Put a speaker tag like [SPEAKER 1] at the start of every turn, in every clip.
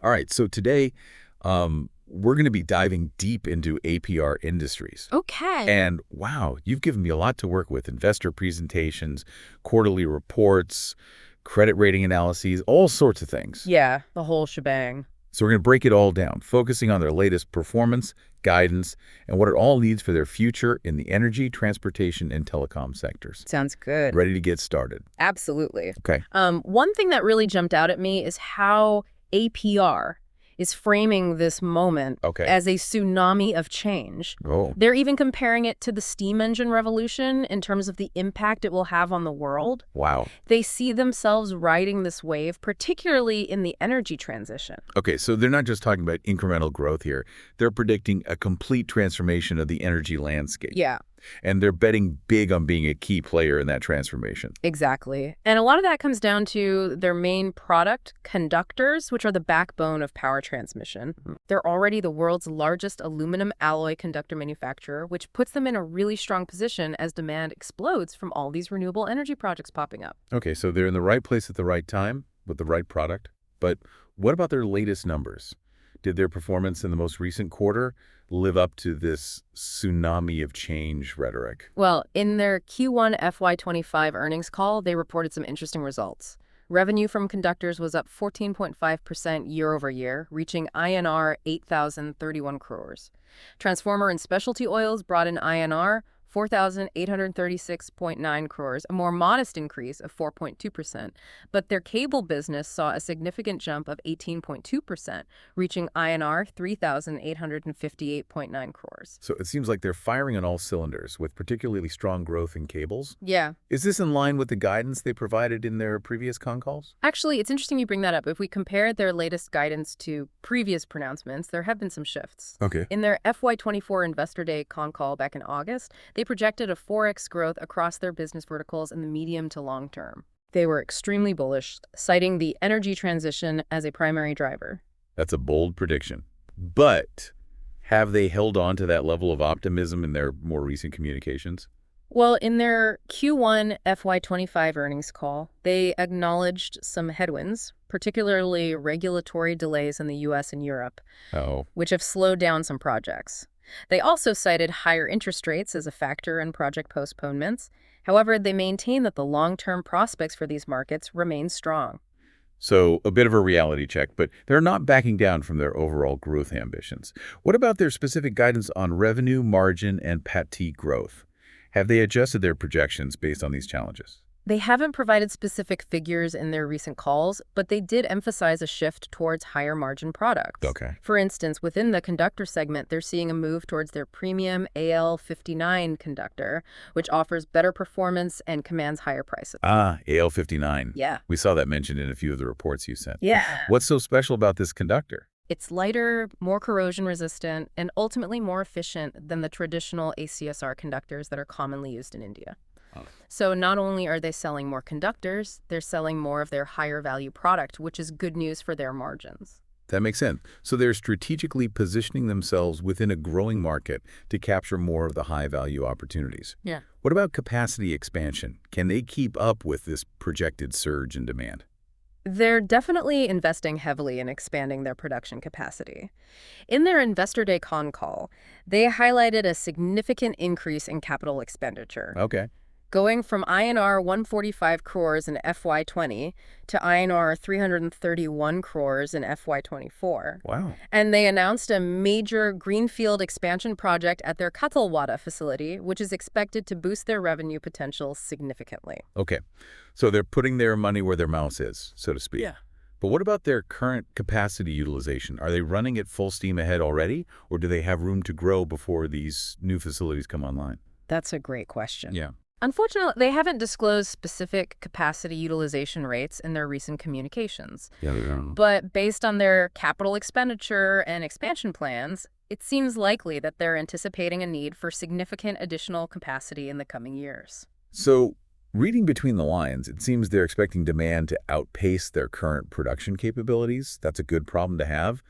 [SPEAKER 1] All right, so today we're going to be diving deep into APR industries.
[SPEAKER 2] Okay.
[SPEAKER 1] And wow, you've given me a lot to work with: investor presentations, quarterly reports, credit rating analyses, all sorts of things.
[SPEAKER 2] Yeah, the whole shebang.
[SPEAKER 1] So we're going to break it all down, focusing on their latest performance, guidance, and what it all needs for their future in the energy, transportation, and telecom sectors.
[SPEAKER 2] Sounds good.
[SPEAKER 1] Ready to get started?
[SPEAKER 2] Absolutely.
[SPEAKER 1] Okay.
[SPEAKER 2] One thing that really jumped out at me is how APR is framing this moment
[SPEAKER 1] Okay.
[SPEAKER 2] as a tsunami of change.
[SPEAKER 1] Oh,
[SPEAKER 2] They're even comparing it to the steam engine revolution in terms of the impact it will have on the world.
[SPEAKER 1] wow.
[SPEAKER 2] They see themselves riding this wave, particularly in the energy transition.
[SPEAKER 1] Okay, so they're not just talking about incremental growth here. They're predicting a complete transformation of the energy landscape.
[SPEAKER 2] Yeah.
[SPEAKER 1] And they're betting big on being a key player in that transformation.
[SPEAKER 2] Exactly. And a lot of that comes down to their main product, conductors, which are the backbone of power transmission. They're already the world's largest aluminum alloy conductor manufacturer, which puts them in a really strong position as demand explodes from all these renewable energy projects popping up.
[SPEAKER 1] Okay, so they're in the right place at the right time with the right product. But what about their latest numbers? Did their performance in the most recent quarter live up to this tsunami of change rhetoric?
[SPEAKER 2] Well, in their Q1 FY25 earnings call, they reported some interesting results. Revenue from conductors was up 14.5% year over year, reaching INR 8,031 crores. Transformer and specialty oils brought in INR 4,836.9 crores, a more modest increase of 4.2%. But their cable business saw a significant jump of 18.2%, reaching INR 3,858.9 crores.
[SPEAKER 1] So it seems like they're firing on all cylinders with particularly strong growth in cables.
[SPEAKER 2] Yeah.
[SPEAKER 1] Is this in line with the guidance they provided in their previous concalls?
[SPEAKER 2] Actually, it's interesting you bring that up. If we compare their latest guidance to previous pronouncements, there have been some shifts.
[SPEAKER 1] Okay.
[SPEAKER 2] In their FY24 Investor Day Concall back in August, they projected a 4x growth across their business verticals in the medium to long term. They were extremely bullish, citing the energy transition as a primary driver.
[SPEAKER 1] That's a bold prediction. But have they held on to that level of optimism in their more recent communications?
[SPEAKER 2] Well, in their Q1 FY25 earnings call, they acknowledged some headwinds, particularly regulatory delays in the US and Europe,
[SPEAKER 1] Oh,
[SPEAKER 2] which have slowed down some projects. They also cited higher interest rates as a factor in project postponements. However, they maintain that the long-term prospects for these markets remain strong.
[SPEAKER 1] so a bit of a reality check, but they're not backing down from their overall growth ambitions. What about their specific guidance on revenue, margin, and PAT growth? Have they adjusted their projections based on these challenges?
[SPEAKER 2] They haven't provided specific figures in their recent calls, but they did emphasize a shift towards higher margin products.
[SPEAKER 1] Okay.
[SPEAKER 2] For instance, within the conductor segment, they're seeing a move towards their premium AL59 conductor, which offers better performance and commands higher prices.
[SPEAKER 1] Ah, AL59.
[SPEAKER 2] Yeah.
[SPEAKER 1] We saw that mentioned in a few of the reports you sent.
[SPEAKER 2] Yeah.
[SPEAKER 1] What's so special about this conductor?
[SPEAKER 2] It's lighter, more corrosion resistant, and ultimately more efficient than the traditional ACSR conductors that are commonly used in India.
[SPEAKER 1] Oh.
[SPEAKER 2] So not only are they selling more conductors, they're selling more of their higher value product, which is good news for their margins.
[SPEAKER 1] That makes sense. So they're strategically positioning themselves within a growing market to capture more of the high-value opportunities.
[SPEAKER 2] Yeah.
[SPEAKER 1] What about capacity expansion? Can they keep up with this projected surge in demand?
[SPEAKER 2] They're definitely investing heavily in expanding their production capacity. In their Investor Day Concall, they highlighted a significant increase in capital expenditure.
[SPEAKER 1] Okay.
[SPEAKER 2] Going from INR 145 crores in FY20 to INR 331 crores in FY24.
[SPEAKER 1] Wow.
[SPEAKER 2] And they announced a major greenfield expansion project at their Katalwada facility, which is expected to boost their revenue potential significantly.
[SPEAKER 1] Okay. So they're putting their money where their mouth is, so to speak.
[SPEAKER 2] Yeah.
[SPEAKER 1] But what about their current capacity utilization? Are they running at full steam ahead already, or do they have room to grow before these new facilities come online?
[SPEAKER 2] That's a great question.
[SPEAKER 1] Yeah.
[SPEAKER 2] Unfortunately, they haven't disclosed specific capacity utilization rates in their recent communications.
[SPEAKER 1] Yeah, they don't.
[SPEAKER 2] But based on their capital expenditure and expansion plans, it seems likely that they're anticipating a need for significant additional capacity in the coming years.
[SPEAKER 1] So, reading between the lines, it seems they're expecting demand to outpace their current production capabilities. That's a good problem to have,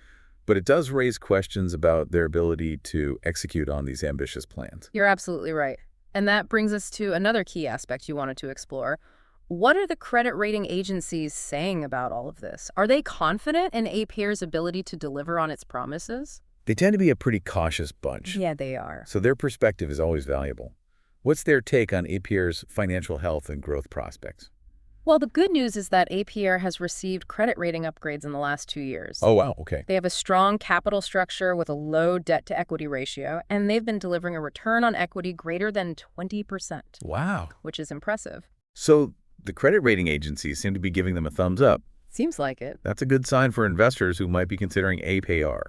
[SPEAKER 1] but it does raise questions about their ability to execute on these ambitious plans.
[SPEAKER 2] You're absolutely right. And that brings us to another key aspect you wanted to explore. What are the credit rating agencies saying about all of this? Are they confident in Apier's ability to deliver on its promises?
[SPEAKER 1] They tend to be a pretty cautious bunch,
[SPEAKER 2] Yeah, they are.
[SPEAKER 1] so their perspective is always valuable. What's their take on Apier's financial health and growth prospects?
[SPEAKER 2] Well, the good news is that APR has received credit rating upgrades in the last 2 years.
[SPEAKER 1] Oh, wow, okay.
[SPEAKER 2] They have a strong capital structure with a low debt-to-equity ratio, and they've been delivering a return on equity greater than 20%,
[SPEAKER 1] Wow.
[SPEAKER 2] which is impressive.
[SPEAKER 1] So the credit rating agencies seem to be giving them a thumbs up.
[SPEAKER 2] Seems like it.
[SPEAKER 1] That's a good sign for investors who might be considering APR.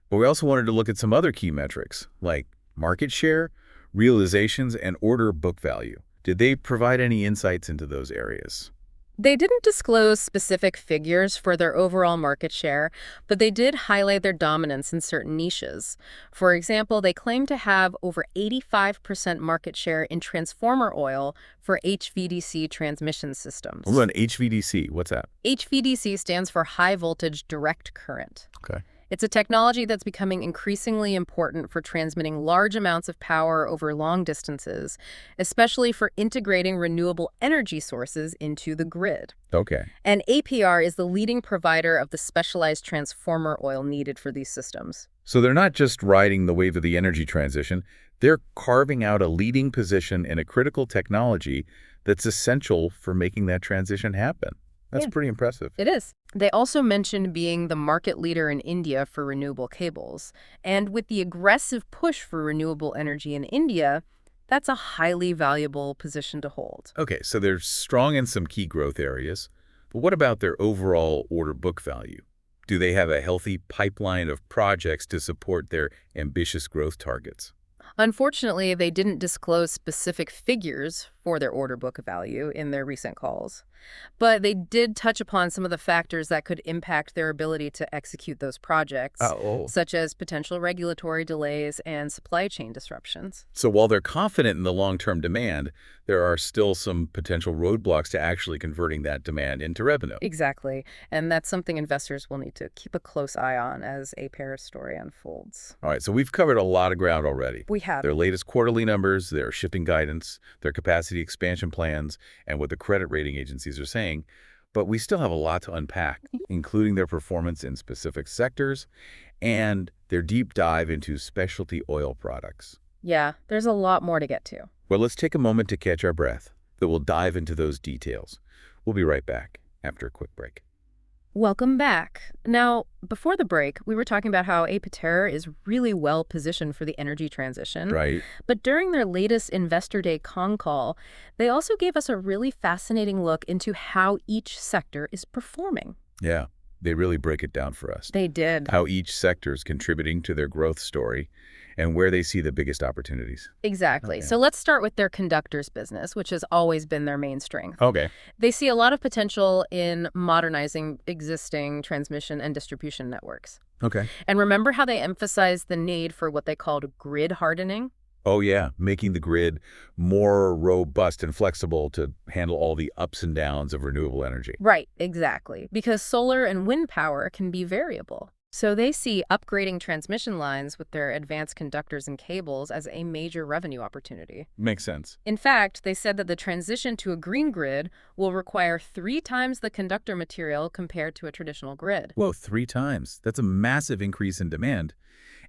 [SPEAKER 1] But we also wanted to look at some other key metrics, like market share, realizations, and order book value. Did they provide any insights into those areas?
[SPEAKER 2] They didn't disclose specific figures for their overall market share, but they did highlight their dominance in certain niches. For example, they claim to have over 85% market share in transformer oil for HVDC transmission systems.
[SPEAKER 1] Hold on, HVDC, what's that?
[SPEAKER 2] HVDC stands for high voltage direct current.
[SPEAKER 1] Okay.
[SPEAKER 2] It's a technology that's becoming increasingly important for transmitting large amounts of power over long distances, especially for integrating renewable energy sources into the grid.
[SPEAKER 1] Okay.
[SPEAKER 2] And APR is the leading provider of the specialized transformer oil needed for these systems.
[SPEAKER 1] So they're not just riding the wave of the energy transition, they're carving out a leading position in a critical technology that's essential for making that transition happen. That's pretty impressive.
[SPEAKER 2] It is. They also mentioned being the market leader in India for renewable cables. And with the aggressive push for renewable energy in India, that's a highly valuable position to hold.
[SPEAKER 1] Okay, so they're strong in some key growth areas, but what about their overall order book value? Do they have a healthy pipeline of projects to support their ambitious growth targets?
[SPEAKER 2] Unfortunately, they didn't disclose specific figures for their order book value in their recent calls, but they did touch upon some of the factors that could impact their ability to execute those projects, such as potential regulatory delays and supply chain disruptions.
[SPEAKER 1] So while they're confident in the long-term demand, there are still some potential roadblocks to actually converting that demand into revenue.
[SPEAKER 2] Exactly, and that's something investors will need to keep a close eye on as Apier's story unfolds.
[SPEAKER 1] All right, so we've covered a lot of ground already.
[SPEAKER 2] We have.
[SPEAKER 1] Their latest quarterly numbers, their shifting guidance, their capacity expansion plans, and what the credit rating agencies are saying. But we still have a lot to unpack, including their performance in specific sectors and their deep dive into specialty oil products.
[SPEAKER 2] Yeah, there's a lot more to get to.
[SPEAKER 1] Well, let's take a moment to catch our breath, then we'll dive into those details. We'll be right back after a quick break.
[SPEAKER 2] Welcome back. Now, before the break, we were talking about how Apiter is really well positioned for the energy transition.
[SPEAKER 1] Right.
[SPEAKER 2] But during their latest Investor Day Concall, they also gave us a really fascinating look into how each sector is performing.
[SPEAKER 1] Yeah, they really break it down for us.
[SPEAKER 2] They did.
[SPEAKER 1] How each sector is contributing to their growth story and where they see the biggest opportunities.
[SPEAKER 2] Exactly.
[SPEAKER 1] Okay.
[SPEAKER 2] So let's start with their conductors business, which has always been their main strength.
[SPEAKER 1] Okay.
[SPEAKER 2] They see a lot of potential in modernizing existing transmission and distribution networks.
[SPEAKER 1] Okay.
[SPEAKER 2] And remember how they emphasized the need for what they called grid hardening?
[SPEAKER 1] Oh, yeah, making the grid more robust and flexible to handle all the ups and downs of renewable energy.
[SPEAKER 2] Right, exactly. Because solar and wind power can be variable. So they see upgrading transmission lines with their advanced conductors and cables as a major revenue opportunity.
[SPEAKER 1] Makes sense.
[SPEAKER 2] In fact, they said that the transition to a green grid will require 3 times the conductor material compared to a traditional grid.
[SPEAKER 1] Whoa, 3 times. That's a massive increase in demand.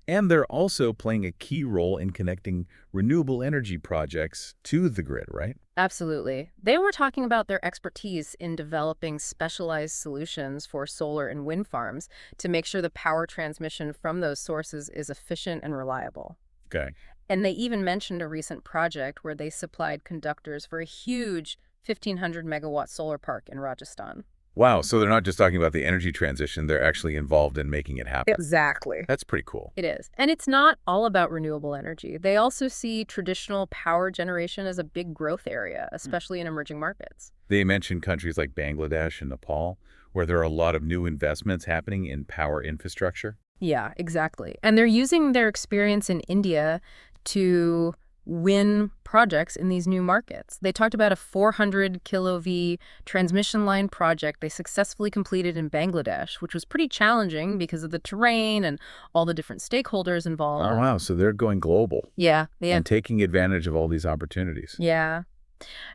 [SPEAKER 1] And they're also playing a key role in connecting renewable energy projects to the grid, right?
[SPEAKER 2] Absolutely. They were talking about their expertise in developing specialized solutions for solar and wind farms to make sure the power transmission from those sources is efficient and reliable.
[SPEAKER 1] Okay.
[SPEAKER 2] And they even mentioned a recent project where they supplied conductors for a huge 1,500 megawatt solar park in Rajasthan.
[SPEAKER 1] Wow, so they're not just talking about the energy transition, they're actually involved in making it happen.
[SPEAKER 2] Exactly.
[SPEAKER 1] That's pretty cool.
[SPEAKER 2] It is. And it's not all about renewable energy. They also see traditional power generation as a big growth area, especially in emerging markets.
[SPEAKER 1] They mentioned countries like Bangladesh and Nepal, where there are a lot of new investments happening in power infrastructure.
[SPEAKER 2] Yeah, exactly. And they're using their experience in India to win projects in these new markets. They talked about a 400 kV transmission line project they successfully completed in Bangladesh, which was pretty challenging because of the terrain and all the different stakeholders involved.
[SPEAKER 1] Oh, wow, so they're going global.
[SPEAKER 2] Yeah.
[SPEAKER 1] And taking advantage of all these opportunities.
[SPEAKER 2] Yeah.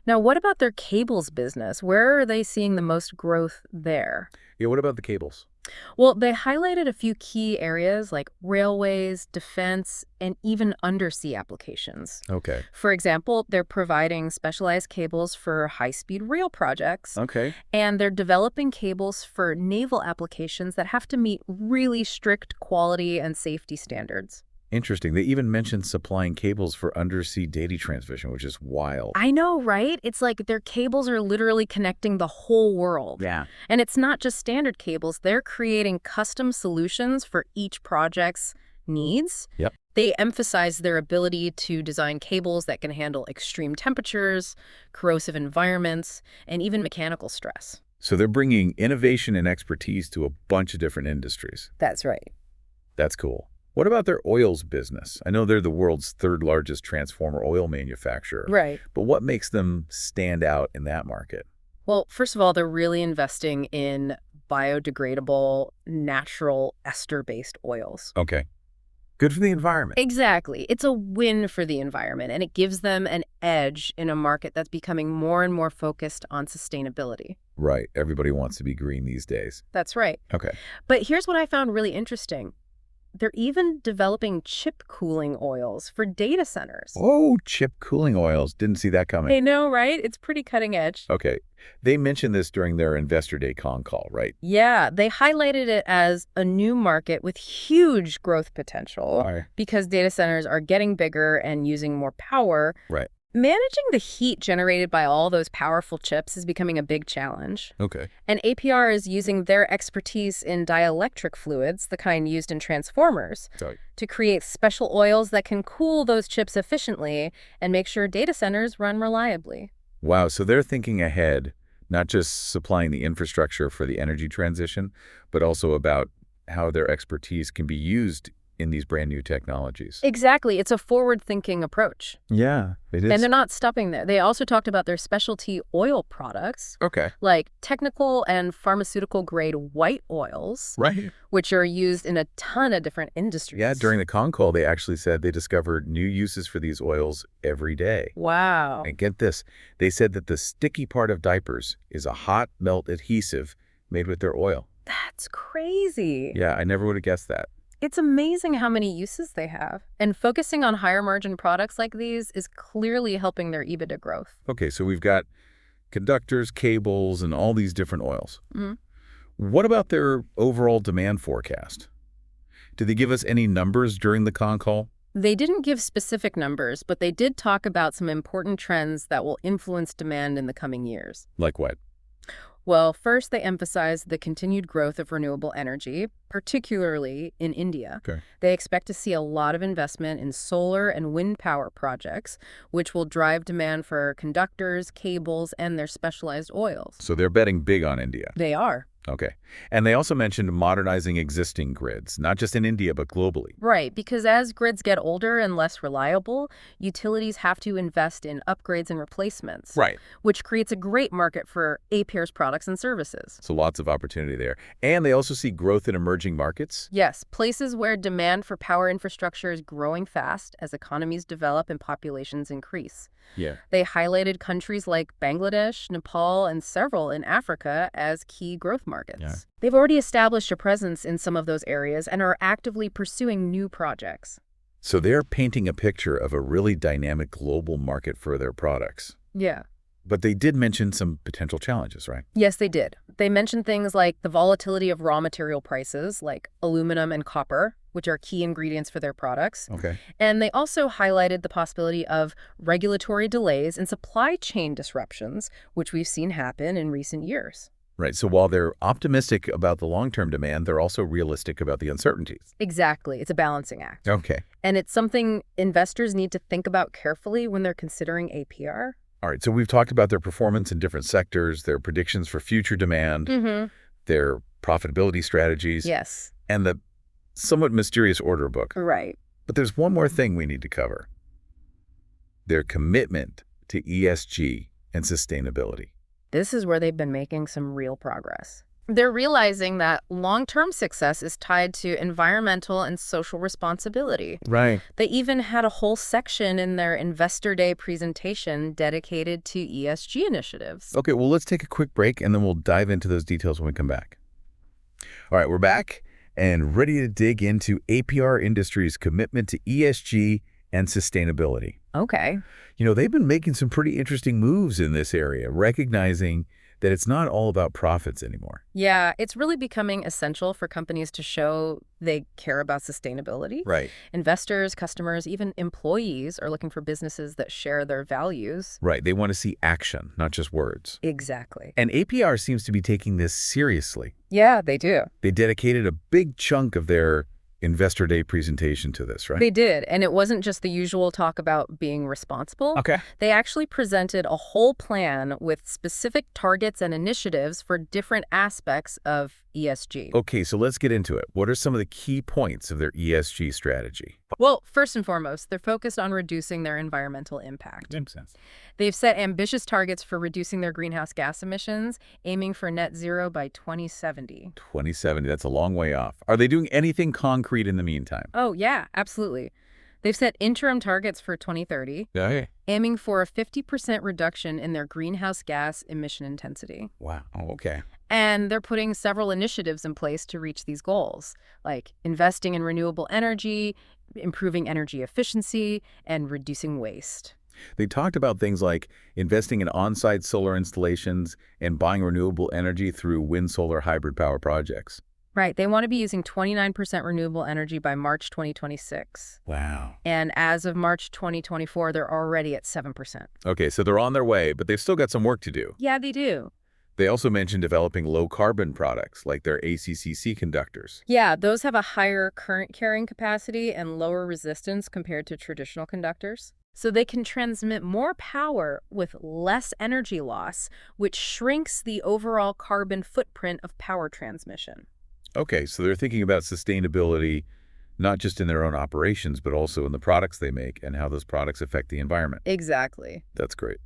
[SPEAKER 2] Now, what about their cables business? Where are they seeing the most growth there?
[SPEAKER 1] Yeah, what about the cables?
[SPEAKER 2] Well, they highlighted a few key areas like railways, defense, and even undersea applications.
[SPEAKER 1] Okay.
[SPEAKER 2] For example, they're providing specialized cables for high-speed rail projects,
[SPEAKER 1] Okay.
[SPEAKER 2] and they're developing cables for naval applications that have to meet really strict quality and safety standards.
[SPEAKER 1] Interesting. They even mentioned supplying cables for undersea data transmission, which is wild.
[SPEAKER 2] I know, right? It's like their cables are literally connecting the whole world.
[SPEAKER 1] Yeah.
[SPEAKER 2] And it's not just standard cables. They're creating custom solutions for each project's needs.
[SPEAKER 1] Yep.
[SPEAKER 2] They emphasize their ability to design cables that can handle extreme temperatures, corrosive environments, and even mechanical stress.
[SPEAKER 1] So they're bringing innovation and expertise to a bunch of different industries.
[SPEAKER 2] That's right.
[SPEAKER 1] That's cool. What about their oils business? I know they're the world's third largest transformer oil manufacturer.
[SPEAKER 2] Right.
[SPEAKER 1] But what makes them stand out in that market?
[SPEAKER 2] Well, first of all, they're really investing in biodegradable, natural ester-based oils.
[SPEAKER 1] Okay. Good for the environment.
[SPEAKER 2] Exactly. It's a win for the environment, and it gives them an edge in a market that's becoming more and more focused on sustainability.
[SPEAKER 1] Right. Everybody wants to be green these days.
[SPEAKER 2] That's right.
[SPEAKER 1] Okay.
[SPEAKER 2] But here's what I found really interesting. They're even developing chip cooling oils for data centers.
[SPEAKER 1] Oh, chip cooling oils. Didn't see that coming.
[SPEAKER 2] I know, right? It's pretty cutting edge.
[SPEAKER 1] Okay. They mentioned this during their Investor Day Concall, right?
[SPEAKER 2] Yeah, they highlighted it as a new market with huge growth potential because data centers are getting bigger and using more power.
[SPEAKER 1] Right.
[SPEAKER 2] Managing the heat generated by all those powerful chips is becoming a big challenge.
[SPEAKER 1] Okay.
[SPEAKER 2] And APR is using their expertise in dielectric fluids, the kind used in transformers, to create special oils that can cool those chips efficiently and make sure data centers run reliably.
[SPEAKER 1] Wow. So they're thinking ahead, not just supplying the infrastructure for the energy transition, but also about how their expertise can be used in these brand new technologies.
[SPEAKER 2] Exactly. It's a forward-thinking approach.
[SPEAKER 1] Yeah, it is.
[SPEAKER 2] And they're not stopping there. They also talked about their specialty oil products,
[SPEAKER 1] Okay.
[SPEAKER 2] like technical and pharmaceutical-grade white oils,
[SPEAKER 1] Right.
[SPEAKER 2] which are used in a ton of different industries.
[SPEAKER 1] Yeah, during the Concall, they actually said they discovered new uses for these oils every day.
[SPEAKER 2] Wow.
[SPEAKER 1] And get this, they said that the sticky part of diapers is a hot melt adhesive made with their oil.
[SPEAKER 2] That's crazy.
[SPEAKER 1] Yeah, I never would have guessed that.
[SPEAKER 2] It's amazing how many uses they have. And focusing on higher margin products like these is clearly helping their EBITDA growth.
[SPEAKER 1] Okay, so we've got conductors, cables, and all these different oils.
[SPEAKER 2] Mm-hmm.
[SPEAKER 1] What about their overall demand forecast? Did they give us any numbers during the Concall?
[SPEAKER 2] They didn't give specific numbers, but they did talk about some important trends that will influence demand in the coming years.
[SPEAKER 1] Like what?
[SPEAKER 2] Well, first, they emphasized the continued growth of renewable energy, particularly in India.
[SPEAKER 1] Okay.
[SPEAKER 2] They expect to see a lot of investment in solar and wind power projects, which will drive demand for conductors, cables, and their specialized oils.
[SPEAKER 1] So they're betting big on India.
[SPEAKER 2] They are.
[SPEAKER 1] Okay. And they also mentioned modernizing existing grids, not just in India, but globally.
[SPEAKER 2] Right, because as grids get older and less reliable, utilities have to invest in upgrades and replacements.
[SPEAKER 1] Right.
[SPEAKER 2] Which creates a great market for APR's products and services.
[SPEAKER 1] So lots of opportunity there. And they also see growth in emerging markets.
[SPEAKER 2] Yes, places where demand for power infrastructure is growing fast as economies develop and populations increase.
[SPEAKER 1] Yeah.
[SPEAKER 2] They highlighted countries like Bangladesh, Nepal, and several in Africa as key growth markets.
[SPEAKER 1] Yeah.
[SPEAKER 2] They've already established a presence in some of those areas and are actively pursuing new projects.
[SPEAKER 1] So they're painting a picture of a really dynamic global market for their products.
[SPEAKER 2] Yeah.
[SPEAKER 1] But they did mention some potential challenges, right?
[SPEAKER 2] Yes, they did. They mentioned things like the volatility of raw material prices, like aluminum and copper, which are key ingredients for their products.
[SPEAKER 1] Okay.
[SPEAKER 2] And they also highlighted the possibility of regulatory delays and supply chain disruptions, which we've seen happen in recent years.
[SPEAKER 1] Right. So while they're optimistic about the long-term demand, they're also realistic about the uncertainties.
[SPEAKER 2] Exactly. It's a balancing act.
[SPEAKER 1] Okay.
[SPEAKER 2] And it's something investors need to think about carefully when they're considering APR.
[SPEAKER 1] All right. So we've talked about their performance in different sectors, their predictions for future demand, their profitability strategies,
[SPEAKER 2] Yes.
[SPEAKER 1] and the somewhat mysterious order book.
[SPEAKER 2] Right.
[SPEAKER 1] But there's one more thing we need to cover. Their commitment to ESG and sustainability.
[SPEAKER 2] This is where they've been making some real progress. They're realizing that long-term success is tied to environmental and social responsibility.
[SPEAKER 1] Right.
[SPEAKER 2] They even had a whole section in their Investor Day presentation dedicated to ESG initiatives.
[SPEAKER 1] Okay, well, let's take a quick break, and then we'll dive into those details when we come back. All right, we're back and ready to dig into APR Industries' commitment to ESG and sustainability.
[SPEAKER 2] Okay.
[SPEAKER 1] They've been making some pretty interesting moves in this area, recognizing that it's not all about profits anymore.
[SPEAKER 2] Yeah, it's really becoming essential for companies to show they care about sustainability.
[SPEAKER 1] Right.
[SPEAKER 2] Investors, customers, even employees are looking for businesses that share their values.
[SPEAKER 1] Right. They want to see action, not just words.
[SPEAKER 2] Exactly.
[SPEAKER 1] And APR seems to be taking this seriously.
[SPEAKER 2] Yeah, they do.
[SPEAKER 1] They dedicated a big chunk of their Investor Day presentation to this, right?
[SPEAKER 2] They did, and it wasn't just the usual talk about being responsible.
[SPEAKER 1] Okay.
[SPEAKER 2] They actually presented a whole plan with specific targets and initiatives for different aspects of ESG.
[SPEAKER 1] Okay, so let's get into it. What are some of the key points of their ESG strategy?
[SPEAKER 2] Well, first and foremost, they're focused on reducing their environmental impact.
[SPEAKER 1] Makes sense.
[SPEAKER 2] They've set ambitious targets for reducing their greenhouse gas emissions, aiming for net zero by 2070.
[SPEAKER 1] 2070, that's a long way off. Are they doing anything concrete in the meantime?
[SPEAKER 2] Oh, yeah, absolutely. They've set interim targets for 2030,
[SPEAKER 1] Yeah.
[SPEAKER 2] aiming for a 50% reduction in their greenhouse gas emission intensity.
[SPEAKER 1] Wow. Oh, okay.
[SPEAKER 2] And they're putting several initiatives in place to reach these goals, like investing in renewable energy, improving energy efficiency, and reducing waste.
[SPEAKER 1] They talked about things like investing in on-site solar installations and buying renewable energy through wind-solar hybrid power projects.
[SPEAKER 2] Right. They want to be using 29% renewable energy by March 2026.
[SPEAKER 1] Wow.
[SPEAKER 2] And as of March 2024, they're already at 7%.
[SPEAKER 1] Okay, so they're on their way, but they've still got some work to do.
[SPEAKER 2] Yeah, they do.
[SPEAKER 1] They also mentioned developing low-carbon products like their ACCC conductors.
[SPEAKER 2] Yeah, those have a higher current carrying capacity and lower resistance compared to traditional conductors. So they can transmit more power with less energy loss, which shrinks the overall carbon footprint of power transmission.
[SPEAKER 1] Okay, so they're thinking about sustainability not just in their own operations, but also in the products they make and how those products affect the environment.
[SPEAKER 2] Exactly.
[SPEAKER 1] That's great.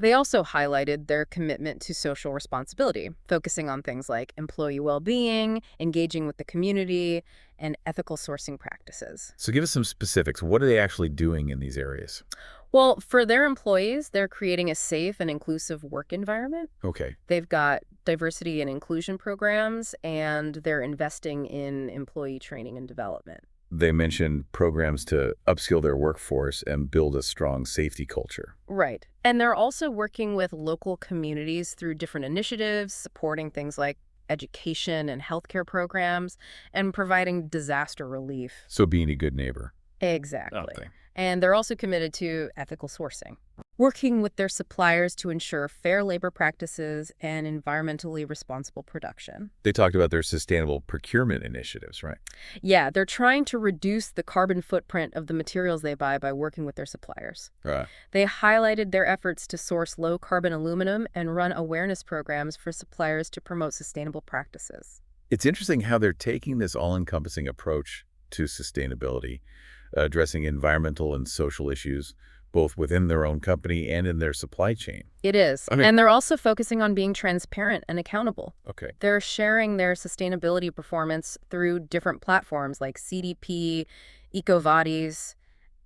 [SPEAKER 2] They also highlighted their commitment to social responsibility, focusing on things like employee well-being, engaging with the community, and ethical sourcing practices.
[SPEAKER 1] So give us some specifics. What are they actually doing in these areas?
[SPEAKER 2] Well, for their employees, they're creating a safe and inclusive work environment.
[SPEAKER 1] Okay.
[SPEAKER 2] They've got diversity and inclusion programs, and they're investing in employee training and development.
[SPEAKER 1] They mentioned programs to upskill their workforce and build a strong safety culture.
[SPEAKER 2] Right. And they're also working with local communities through different initiatives, supporting things like education and healthcare programs, and providing disaster relief.
[SPEAKER 1] So being a good neighbor.
[SPEAKER 2] Exactly.
[SPEAKER 1] Okay.
[SPEAKER 2] And they're also committed to ethical sourcing, working with their suppliers to ensure fair labor practices and environmentally responsible production.
[SPEAKER 1] They talked about their sustainable procurement initiatives, right?
[SPEAKER 2] Yeah, they're trying to reduce the carbon footprint of the materials they buy by working with their suppliers.
[SPEAKER 1] Right.
[SPEAKER 2] They highlighted their efforts to source low-carbon aluminum and run awareness programs for suppliers to promote sustainable practices.
[SPEAKER 1] It's interesting how they're taking this all-encompassing approach to sustainability, addressing environmental and social issues, both within their own company and in their supply chain.
[SPEAKER 2] It is.
[SPEAKER 1] I mean-
[SPEAKER 2] And they're also focusing on being transparent and accountable.
[SPEAKER 1] Okay.
[SPEAKER 2] They're sharing their sustainability performance through different platforms like CDP, EcoVadis,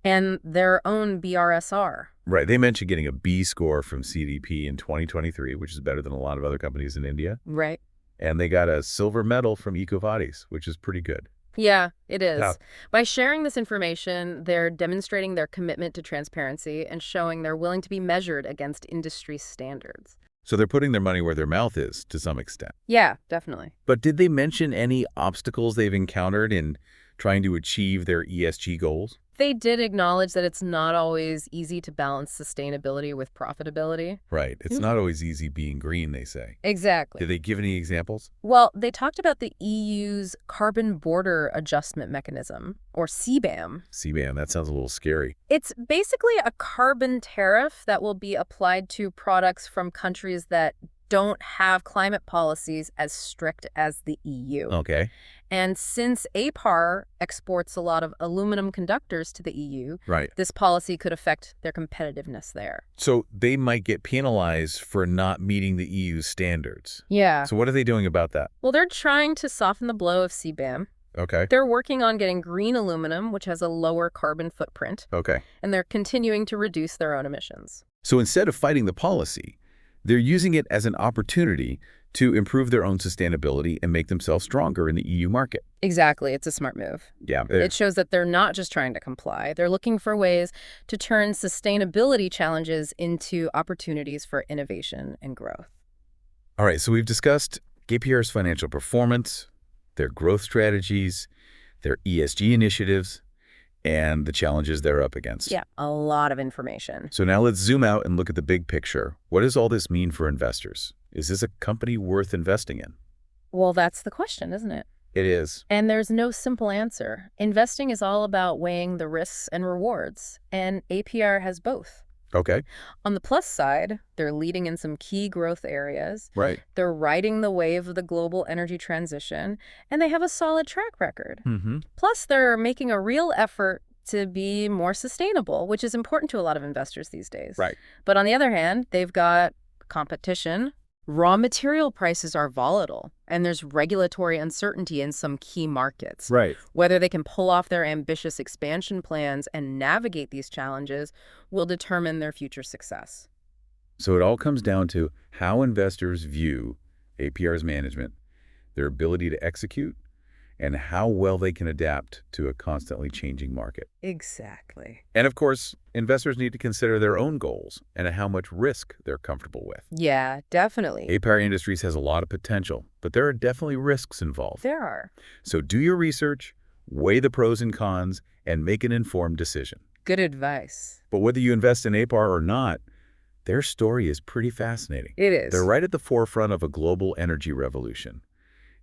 [SPEAKER 2] and their own BRSR.
[SPEAKER 1] Right. They mentioned getting a B score from CDP in 2023, which is better than a lot of other companies in India.
[SPEAKER 2] Right.
[SPEAKER 1] And they got a silver medal from EcoVadis, which is pretty good.
[SPEAKER 2] Yeah, it is.
[SPEAKER 1] Yeah.
[SPEAKER 2] By sharing this information, they're demonstrating their commitment to transparency and showing they're willing to be measured against industry standards.
[SPEAKER 1] So they're putting their money where their mouth is to some extent.
[SPEAKER 2] Yeah, definitely.
[SPEAKER 1] But did they mention any obstacles they've encountered in trying to achieve their ESG goals?
[SPEAKER 2] They did acknowledge that it's not always easy to balance sustainability with profitability.
[SPEAKER 1] Right. It's not always easy being green, they say.
[SPEAKER 2] Exactly.
[SPEAKER 1] Did they give any examples?
[SPEAKER 2] Well, they talked about the EU's Carbon Border Adjustment Mechanism, or CBAM.
[SPEAKER 1] CBAM, that sounds a little scary.
[SPEAKER 2] It's basically a carbon tariff that will be applied to products from countries that don't have climate policies as strict as the EU.
[SPEAKER 1] Okay.
[SPEAKER 2] And since Apar exports a lot of aluminum conductors to the EU,
[SPEAKER 1] Right.
[SPEAKER 2] this policy could affect their competitiveness there.
[SPEAKER 1] So they might get penalized for not meeting the EU standards.
[SPEAKER 2] Yeah.
[SPEAKER 1] So what are they doing about that?
[SPEAKER 2] Well, they're trying to soften the blow of CBAM.
[SPEAKER 1] Okay.
[SPEAKER 2] They're working on getting green aluminum, which has a lower carbon footprint,
[SPEAKER 1] Okay.
[SPEAKER 2] and they're continuing to reduce their own emissions.
[SPEAKER 1] So instead of fighting the policy, they're using it as an opportunity to improve their own sustainability and make themselves stronger in the EU market.
[SPEAKER 2] Exactly. It's a smart move.
[SPEAKER 1] Yeah.
[SPEAKER 2] It shows that they're not just trying to comply. They're looking for ways to turn sustainability challenges into opportunities for innovation and growth.
[SPEAKER 1] All right. So we've discussed APR's financial performance, their growth strategies, their ESG initiatives, and the challenges they're up against.
[SPEAKER 2] Yeah, a lot of information.
[SPEAKER 1] So now let's zoom out and look at the big picture. What does all this mean for investors? Is this a company worth investing in?
[SPEAKER 2] Well, that's the question, isn't it?
[SPEAKER 1] It is.
[SPEAKER 2] And there's no simple answer. Investing is all about weighing the risks and rewards, and APR has both.
[SPEAKER 1] Okay.
[SPEAKER 2] On the plus side, they're leading in some key growth areas.
[SPEAKER 1] Right.
[SPEAKER 2] They're riding the wave of the global energy transition, and they have a solid track record.
[SPEAKER 1] Mm-hmm.
[SPEAKER 2] Plus, they're making a real effort to be more sustainable, which is important to a lot of investors these days.
[SPEAKER 1] Right.
[SPEAKER 2] But on the other hand, they've got competition. Raw material prices are volatile, and there's regulatory uncertainty in some key markets.
[SPEAKER 1] Right.
[SPEAKER 2] Whether they can pull off their ambitious expansion plans and navigate these challenges will determine their future success.
[SPEAKER 1] So it all comes down to how investors view APR's management, their ability to execute, and how well they can adapt to a constantly changing market.
[SPEAKER 2] Exactly.
[SPEAKER 1] And of course, investors need to consider their own goals and how much risk they're comfortable with.
[SPEAKER 2] Yeah, definitely.
[SPEAKER 1] APR Industries has a lot of potential, but there are definitely risks involved.
[SPEAKER 2] There are.
[SPEAKER 1] So do your research, weigh the pros and cons, and make an informed decision.
[SPEAKER 2] Good advice.
[SPEAKER 1] But whether you invest in APR or not, their story is pretty fascinating.
[SPEAKER 2] It is.
[SPEAKER 1] They're right at the forefront of a global energy revolution.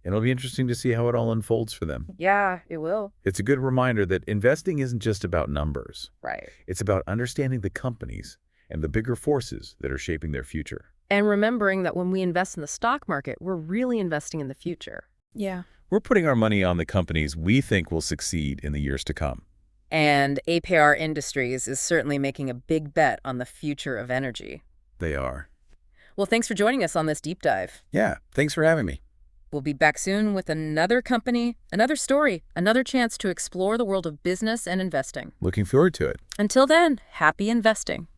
[SPEAKER 1] And it'll be interesting to see how it all unfolds for them.
[SPEAKER 2] Yeah, it will.
[SPEAKER 1] It's a good reminder that investing isn't just about numbers.
[SPEAKER 2] Right.
[SPEAKER 1] It's about understanding the companies and the bigger forces that are shaping their future.
[SPEAKER 2] And remembering that when we invest in the stock market, we're really investing in the future. Yeah.
[SPEAKER 1] We're putting our money on the companies we think will succeed in the years to come.
[SPEAKER 2] And APR Industries is certainly making a big bet on the future of energy.
[SPEAKER 1] They are.
[SPEAKER 2] Well, thanks for joining us on this deep dive.
[SPEAKER 1] Yeah, thanks for having me.
[SPEAKER 2] We'll be back soon with another company, another story, another chance to explore the world of business and investing.
[SPEAKER 1] Looking forward to it.
[SPEAKER 2] Until then, happy investing.